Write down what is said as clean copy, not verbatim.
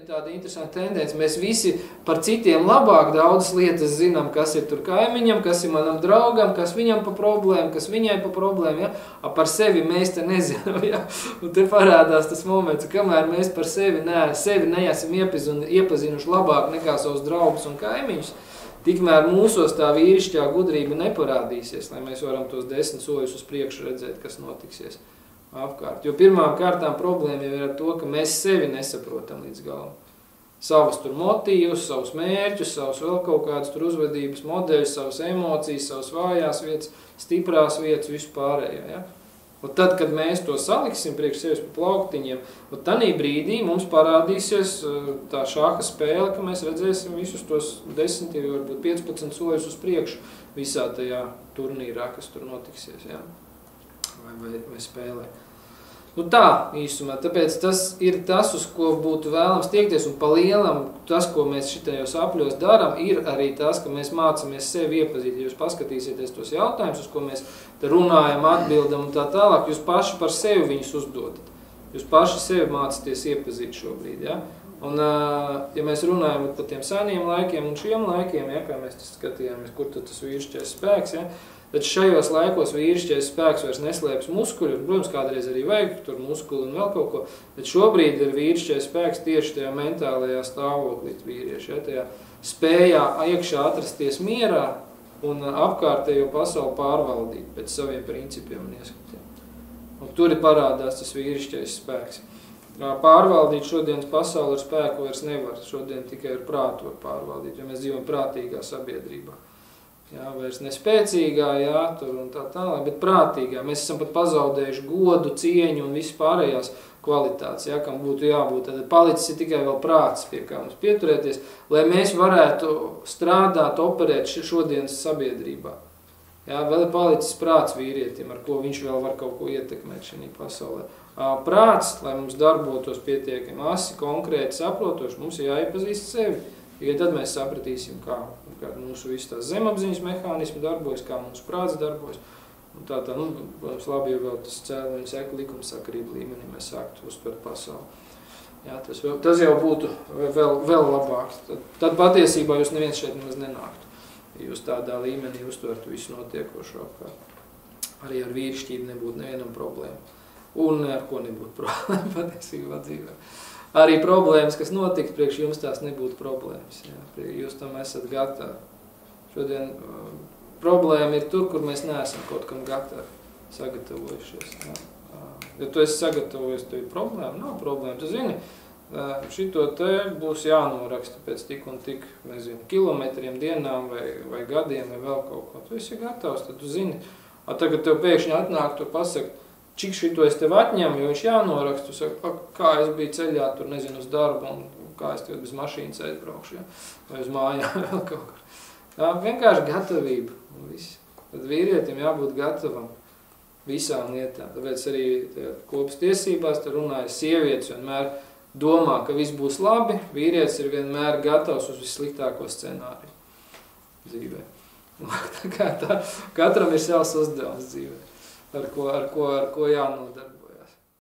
ir tāda interesanta tendence. Mēs visi par citiem labāk daudzas lietas zinām, kas ir tur kaimiņam, kas ir manam draugam, kas viņam pa problēmu, kas viņai pa problēmu, ja? Par sevi mēs te nezinām, ja? Un te parādās tas moments, kamēr mēs par sevi neesam iepazinuši labāk nekā savus draugus un kaimiņus, tikmēr mūsos tā vīrišķā gudrība neparādīsies, lai mēs varam tos 10 soļus uz priekšu redzēt, kas notiksies apkārt. Jo pirmām kārtām problēma jau ir ar to, ka mēs sevi nesaprotam līdz galam. Savus tur motīvus, savus mērķus, savus vēl kaut kādas tur uzvedības modeļus, savas emocijas, savas vājās vietas, stiprās vietas, visu pārējo. Ja? Un tad, kad mēs to saliksim priekš sevis pa plauktiņiem, un tanī brīdī mums parādīsies tā šāka spēle, ka mēs redzēsim visus tos 10, varbūt 15 soļus uz priekšu visā tajā turnīrā, kas tur notiksies. Ja? Vai spēlē. Nu tā, īsumā, tāpēc tas ir tas, uz ko būtu vēlams tiekties, un pa lielam tas, ko mēs šitajos apļos daram, ir arī tas, ka mēs mācamies sevi iepazīt. Ja jūs paskatīsieties tos jautājumus, uz ko mēs te runājam, atbildam un tā tālāk, jūs paši par sevi viņus uzdodat. Jūs paši sevi mācaties iepazīt šobrīd, ja? Un, ja mēs runājam par tiem seniem laikiem un šiem laikiem, ja, kā mēs skatījāmies, kur tad tas vīrišķais spēks, ja? Tad šajos laikos vīrišķais spēks vairs neslēpjas muskuļi, protams, kādreiz arī vajag tur muskuli un vēl kaut ko, bet šobrīd ir vīrišķais spēks tieši tajā mentālajā stāvoklī vīrieši, ja, tajā spējā iekšā atrasties mierā un apkārtējo pasauli pārvaldīt pēc saviem principiem un ieskatiem. Un tur ir parādās tas vīrišķais spēks. Pārvaldīt šodienas pasauli ar spēku vairs nevar, šodien tikai ar prātu var pārvaldīt, jo mēs dzīvojam prātīgā sabiedrībā. Jā, vairs nespēcīgā, jā, tur un tā tālāk, bet prātīgā. Mēs esam pat pazaudējuši godu, cieņu un visu pārējās kvalitātes, jā, kam būtu jābūt. Tad palicis ir tikai vēl prāts, pie kā mums pieturēties, lai mēs varētu strādāt, operēt šodienas sabiedrībā. Jā, vēl ir palicis prāts vīrietim, ar ko viņš vēl var kaut ko ietekmēt šajā pasaulē. Prāts, lai mums darbotos pietiekami asi, konkrēti, saprotoši, mums ir jāiepazīst sevi. Tikai tad mēs sapratīsim, kā mūsu visu tās zemapziņas mehānismi darbojas, kā mūsu prāts darbojas. Un tā, nu, protams, labi, ja vēl tas cēloņu seku likumsakarību līmenī mēs sāktu uztvert pasauli. Jā, tas jau būtu vēl labāk. Tad patiesībā jūs neviens šeit nemaz nenāktu, ja jūs tādā līmenī uztvertu visu notiekošo apkārt. Arī ar vīrišķību nebūtu nevienam problēma. Un ar ko nebūtu problēma patiesībā dzīvē. Arī problēmas, kas notiks, priekš jums tās nebūtu problēmas. Jā. Jūs tam esat gatavi. Šodien problēma ir tur, kur mēs neesam kaut kam gatavi sagatavojušies. Jā. Ja tu esi sagatavojies, tev ir problēma, nav problēma. Tu zini, šito te būs jānoraksta pēc tik un tik, nezinu, kilometriem, dienām vai gadiem vai vēl kaut ko. Tu esi gatavs, tad tu zini. Tagad tev pēkšņi atnāk, tu pasaki, cik šito es tev atņemu, jo viņš jānoraksta, tu saki, kā es biju ceļā, tur nezinu, uz darbu, un kā es tev bez mašīnas aizbraukšu, ja? Vai uz mājām vēl kaut kur. Tā vienkārši gatavība un viss. Tad vīrietim jābūt gatavam visām lietām. Tāpēc arī kopas tiesībās te runāja sievietes vienmēr domā, ka viss būs labi, vīrietis ir vienmēr gatavs uz vissliktāko scenāriju dzīvē. Tā, katram ir savs uzdevums dzīvē. Ar ko jānodarbojas.